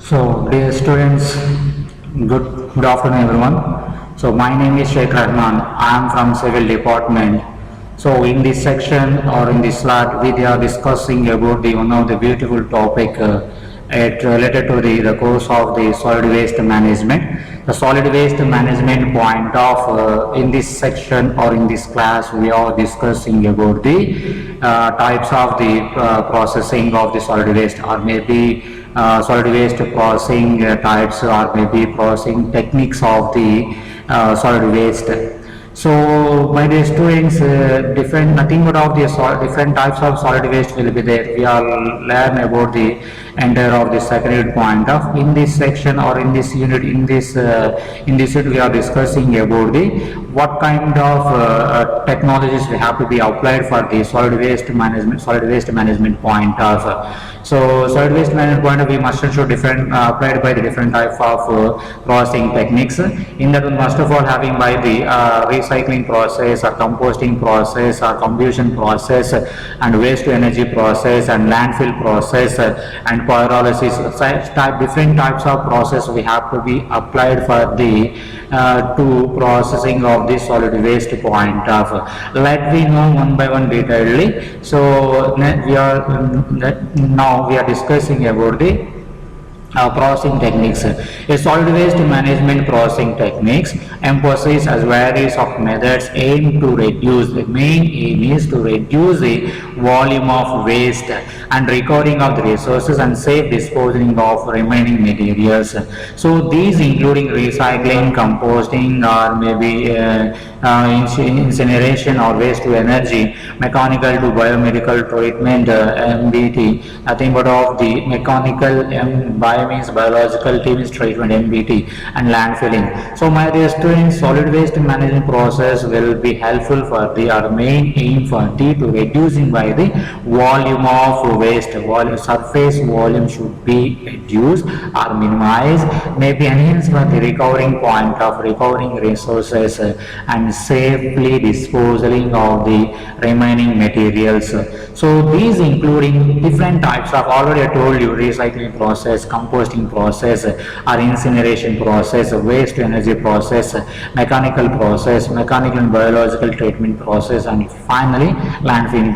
So, dear students, good afternoon, everyone. So, my name is Sheikh Rahman. I am from Civil Department. So, in this section or in this slide, we are discussing about the one of the beautiful topic related to the course of the solid waste management. The solid waste management point of in this section or in this class, we are discussing about the types of the processing of the solid waste, or maybe solid waste processing types, or maybe processing techniques of the solid waste. So, my dear students, different nothing but of the different types of solid waste will be there. We are learn about the entire of the second point of in this section or in this unit. In this unit, we are discussing about the what kind of technologies we have to be applied for the solid waste management point of. So, solid waste management point of we must show different applied by the different type of processing techniques. In that, first of all, having by the recycling process or composting process or combustion process and waste to energy process and landfill process and pyrolysis, different types of process we have to be applied for the to processing of the solid waste point of. Let me know one by one detailedly. So now we are discussing about the processing techniques. A solid waste management processing techniques emphasizes as various of methods aim to reduce. The main aim is to reduce the volume of waste and recovering of the resources and safe disposing of remaining materials. So these including recycling, composting, or maybe incineration or waste to energy, mechanical to biomedical treatment, MBT, nothing but of the mechanical bio means biological, T means treatment, MBT, and landfilling. So my dear students, solid waste management process will be helpful for the our main aim for T to reducing by the volume of waste. Surface volume should be reduced or minimized, maybe enhanced for the recovering point of recovering resources and safely disposing of the remaining materials. So these including different types of, already I told you, recycling process, composting process, or incineration process, waste to energy process, mechanical process, mechanical and biological treatment process, and finally landfilling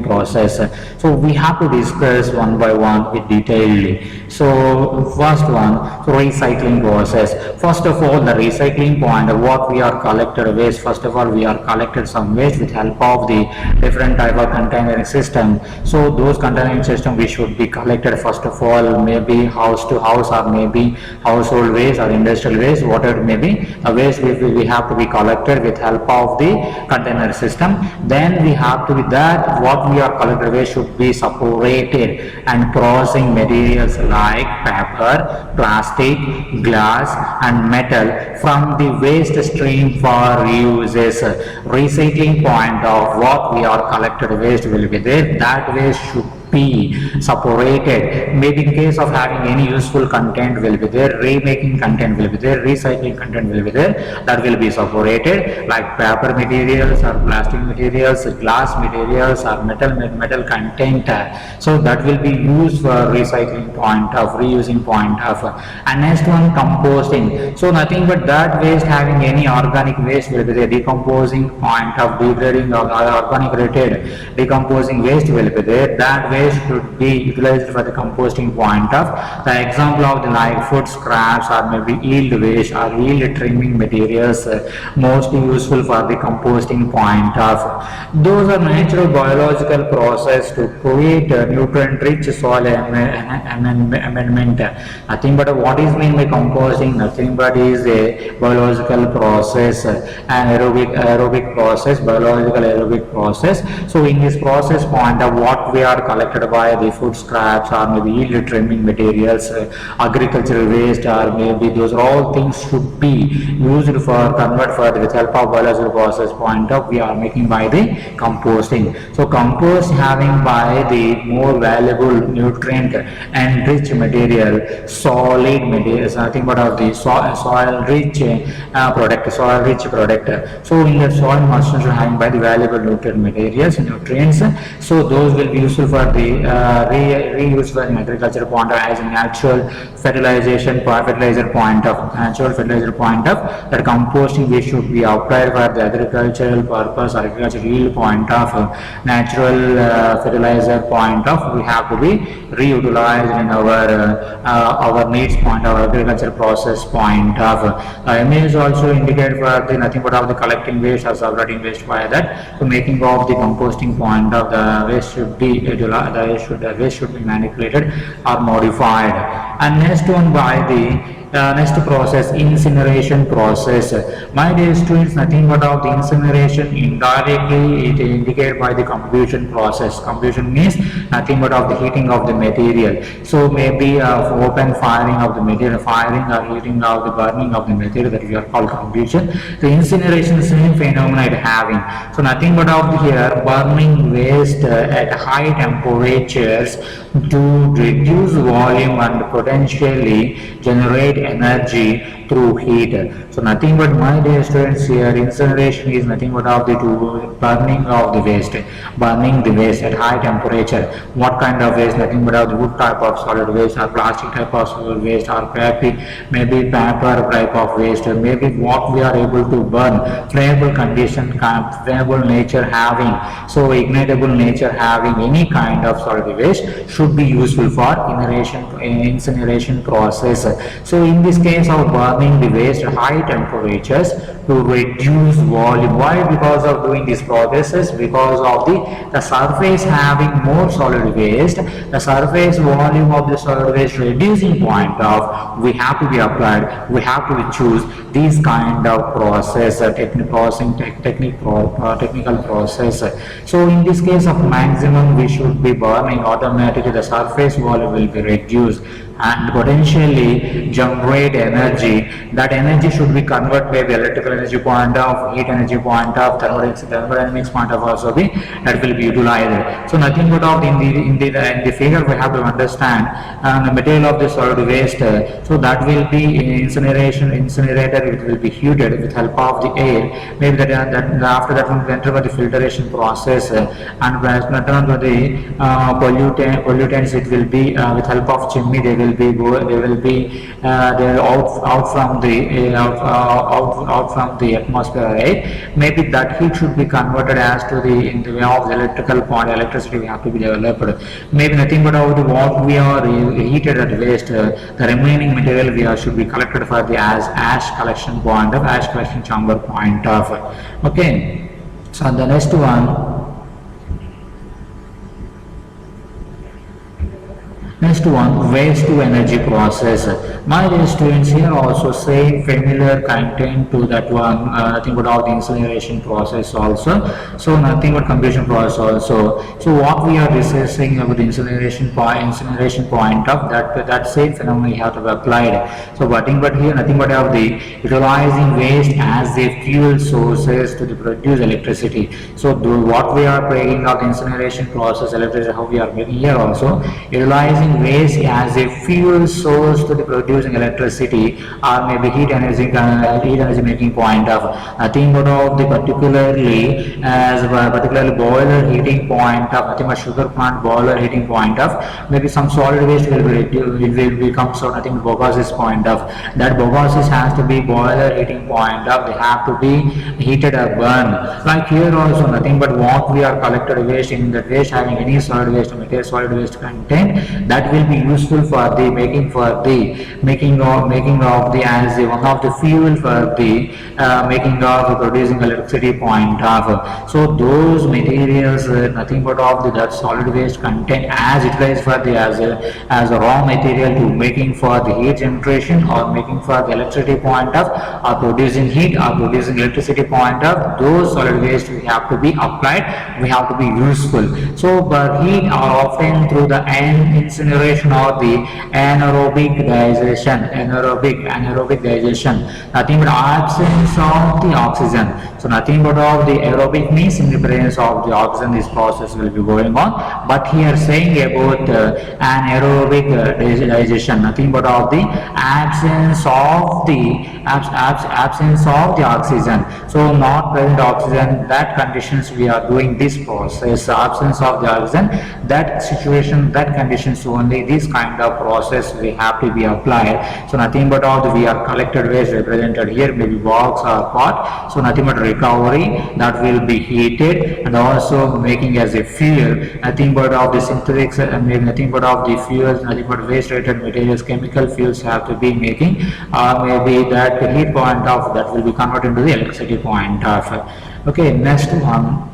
process. So we have to discuss one by one with detail. So first one, so recycling process. First of all, the recycling point, what we are collected waste. First of all, we are collected some waste with help of the different type of containering system. So those containering system we should be collected first of all, maybe house to house, or maybe household waste or industrial waste, whatever it may be. A waste we have to be collected with help of the container system. Then we have to be that what we are collected waste should be separated and processing materials like paper, plastic, glass, and metal from the waste stream for uses. Recycling point of what we are collected waste will be there. That waste should be separated. Maybe in case of having any useful content will be there, remaking content will be there, recycling content will be there, that will be separated, like paper materials or plastic materials, glass materials, or metal content. So that will be used for recycling point of, reusing point of. And next one, composting. So nothing but that waste having any organic waste will be there, decomposing point of, degrading or organic related decomposing waste will be there. That waste should be utilized for the composting point of. The example of the like food scraps or maybe yield waste or yield trimming materials, mostly useful for the composting point of. Those are natural biological process to create nutrient rich soil amendment. Nothing but what is meant by composting? Nothing but is a biological process, an aerobic process, biological aerobic process. So in this process point of what we are collected by the food scraps or maybe yield trimming materials, agricultural waste, or maybe those are all things should be used for convert for with help of biological process point of we are making by the composting. So compost having by the more valuable nutrient and rich material, solid materials, nothing but of the soil rich product. So in the soil must having by the valuable nutrient materials, nutrients. So those will be useful for the the reused for agriculture point as a natural fertilizer point of that composting waste should be applied for the agricultural purpose or agricultural yield point of natural fertilizer point of we have to be reutilized in our needs point of agriculture process point of image also indicate for the nothing but of the collecting waste or separating waste by that to making of the composting point of the waste should be the waste should be manipulated or modified. And next one by the next process, incineration process. My dear students, nothing but of the incineration indirectly it indicated by the combustion process. Combustion means nothing but of the heating of the material. So maybe open firing of the material, firing or heating of the burning of the material, that we are called combustion. The incineration same phenomena it having. So nothing but of the here burning waste at high temperatures to reduce volume and potentially generate energy through heat. So nothing but my dear students here incineration is nothing but of the burning of the waste, burning the waste at high temperature. What kind of waste? Nothing but of the wood type of solid waste or plastic type of solid waste or maybe paper type of waste, maybe what we are able to burn, flammable condition, flammable nature having, so ignitable nature having any kind of solid waste should be useful for incineration process. So in this case of burning the waste at high temperatures to reduce volume. Why? Because of doing these processes, because of the surface having more solid waste, the surface volume of the solid waste reducing point of we have to be applied, we have to choose these kind of process, technical process. So in this case of maximum we should be burning, automatically the surface volume will be reduced and potentially generate energy. That energy should be converted maybe electrical energy point of, heat energy point of, thermodynamics point of also be that will be utilized. So nothing but of in the figure we have to understand the material of the solid waste. So that will be incinerator. It will be heated with help of the air. Maybe that after that one enter by the filtration process and return by the pollutants. It will be with help of chimney. They will be out from the atmosphere, right? Maybe that heat should be converted as to in the way of the electrical point, electricity we have to be developed. Maybe nothing but out what we are heated at waste, the remaining material should be collected for the as ash collection point of, ash collection chamber point of. Okay, so the next one. Next one, waste to energy process. My dear students, here also same familiar content to that one, nothing but all the incineration process also. So nothing but combustion process also. So what we are discussing about the incineration point of that same phenomenon we have to be applied. So but here nothing but of the utilizing waste as a fuel sources to produce electricity. So what we are bringing of the incineration process, electricity, how we are making here also utilizing waste as a fuel source to the producing electricity or maybe heat energy making point of nothing but of the particularly boiler heating point of nothing but sugar plant boiler heating point of maybe some solid waste will become so nothing bagasse point of that bagasse has to be boiler heating point of they have to be heated or burned. Like here also nothing but what we are collected waste in that waste having any solid waste material solid waste content that will be useful for the making of the as one of the fuel for the making of producing electricity point of. So those materials nothing but of that solid waste content as utilized for the as a raw material to making for the heat generation or making for the electricity point of or producing heat or producing electricity point of, those solid waste we have to be applied, we have to be useful. So but heat are often through the end incineration or the anaerobic digestion, nothing but absence of the oxygen. So nothing but of the aerobic means in the presence of the oxygen this process will be going on, but here saying about anaerobic digestion, nothing but of the absence of the oxygen. So not present oxygen, that conditions we are doing this process, absence of the oxygen, that situation, that conditions only this kind of process we have to be applied. So nothing but all the we are collected waste represented here, maybe box or pot. So nothing but recovery, that will be heated and also making as a fuel, nothing but of the synthetics, nothing but of the fuels, nothing but waste related materials, chemical fuels have to be making, maybe that heat point of that will be converted into the electricity point of. Okay, next one.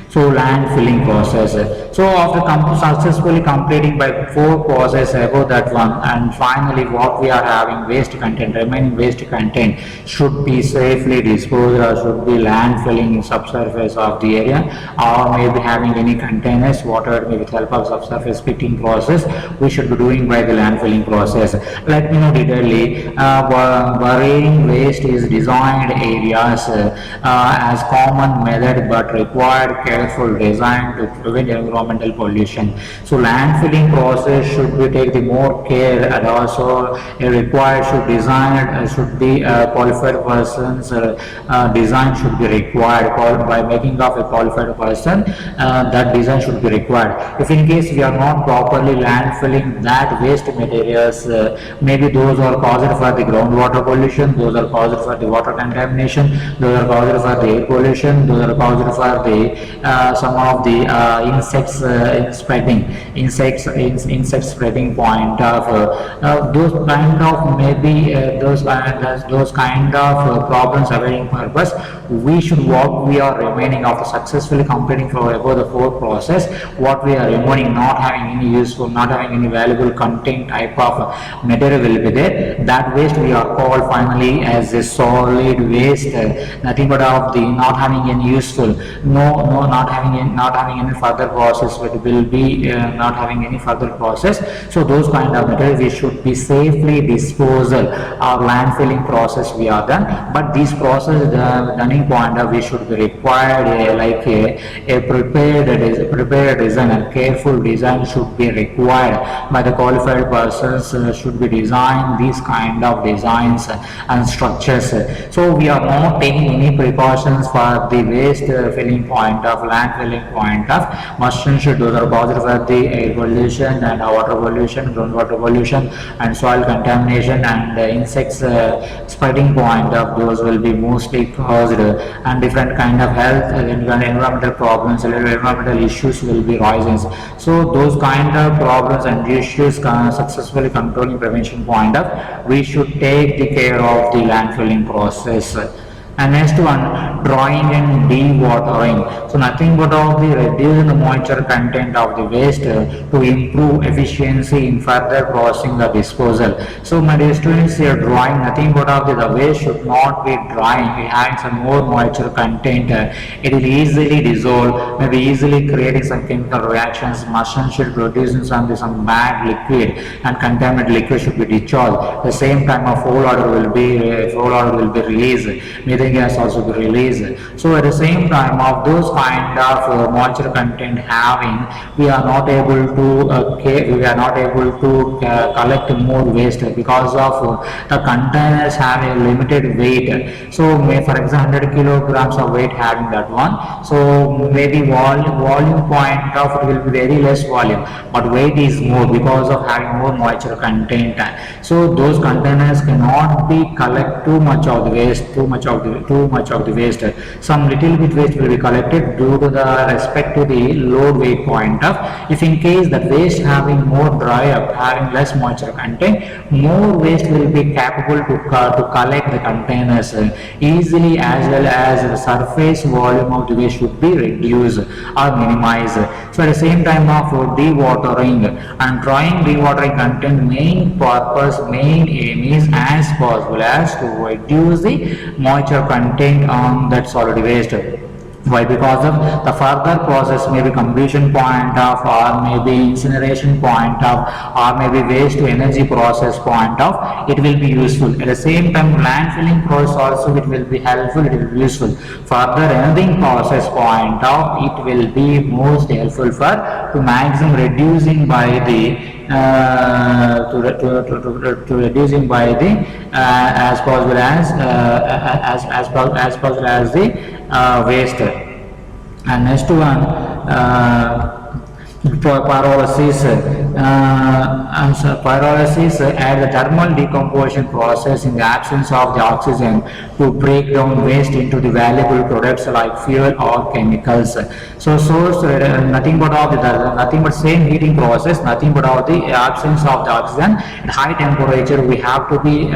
So land filling process. So after successfully completing by 4 processes above that one, and finally what we are having waste content, remaining waste content should be safely disposed or should be land filling in subsurface of the area, or maybe having any containers, whatever may with help of subsurface picking process we should be doing by the land filling process. Let me know detailedly. Burying waste is designed areas as common method but required careful design to prevent environmental pollution. So land filling process should be take the more care, and also required should design should be qualified persons design should be required by making of a qualified person, that design should be required. If in case we are not properly land filling that waste materials, maybe those are caused for the groundwater pollution, those are caused for the water contamination, those are caused for the air pollution, those are caused for the some of the insects spreading point of those kind of maybe those kind of problems avoiding purpose. We should what we are remaining after successfully completing for above the 4 process, what we are remaining not having any useful, not having any valuable content type of material will be there. That waste we are called finally as a solid waste, nothing but of the not having any useful, not having any further process, it will be not having any further process. So those kind of material we should be safely disposal or landfilling process we are done. But this process running point of we should be required like a prepared design and careful design should be required by the qualified persons should be design these kind of designs and structures. So we are not taking any precautions for the waste filling point of land filling point of must ensure those are caused for the air pollution and water pollution, groundwater pollution and soil contamination and insects spreading point of those will be mostly caused, and different kind of health and environmental problems, environmental issues will be rising. So those kind of problems and issues successfully controlling prevention point of we should take the care of the landfilling process. And next one, drawing and dewatering. So nothing but of the reducing the moisture content of the waste to improve efficiency in further processing or disposal. So my dear students, here drawing nothing but of the waste should not be drying, having some more moisture content. It will easily dissolve, maybe easily creating some chemical reactions. Machine should producing some bad liquid and contaminated liquid should be discharged. The same time of full order will be released. Methane gas also be released. So at the same time of those kind of moisture content having, we are not able to collect more waste because of the containers have a limited weight. So for example 100 kilograms of weight having that one, so maybe volume point of it will be very less volume, but weight is more because of having more moisture content. So those containers cannot be collect too much of the waste, too much of the waste. Some little bit waste will be collected due to the respect to the load weight point of. If in case that waste having more dry up, having less moisture content, more waste will be capable to collect the containers easily, as well as the surface volume of the waste should be reduced or minimized. So at the same time of dewatering and drawing dewatering content, main aim is as possible as to reduce the moisture contained on that solid waste. Why? Because of the further process, maybe combustion point of, or maybe incineration point of, or maybe waste to energy process point of, it will be useful. At the same time, landfilling process also it will be helpful, it will be useful. Further anything process point of, it will be most helpful for to maximum reducing by the to reducing by the as possible as possible as the waste. And next one, pyrolysis. Pyrolysis at the thermal decomposition process in the absence of the oxygen to break down waste into the valuable products like fuel or chemicals. So source nothing but of the nothing but same heating process, nothing but of the absence of the oxygen at high temperature we have to be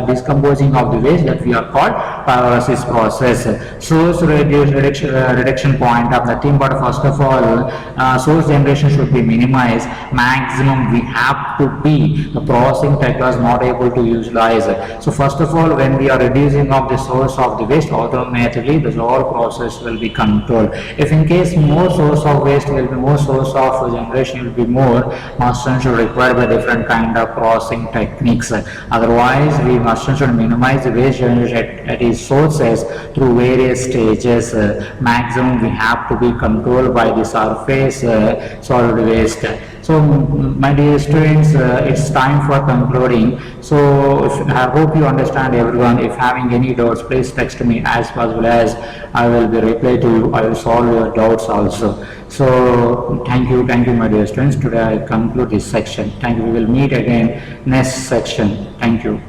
discomposing of the waste, that we are called pyrolysis process. Source reduction point of nothing but first of all source generation should be minimized. Maximum we have to be the processing tech was not able to utilize. So first of all, when we are reducing of the source of the waste, automatically the whole process will be controlled. If in case more source of waste will be more, source of generation will be more, must and should require by different kind of processing techniques. Otherwise we must and should minimize the waste generation at its sources through various stages. Maximum we have to be controlled by the surface solid waste. So my dear students, it's time for concluding. So I hope you understand everyone. If having any doubts, please text me as possible as I will be reply to you. I will solve your doubts also. So thank you my dear students. Today I conclude this section. Thank you. We will meet again next section. Thank you.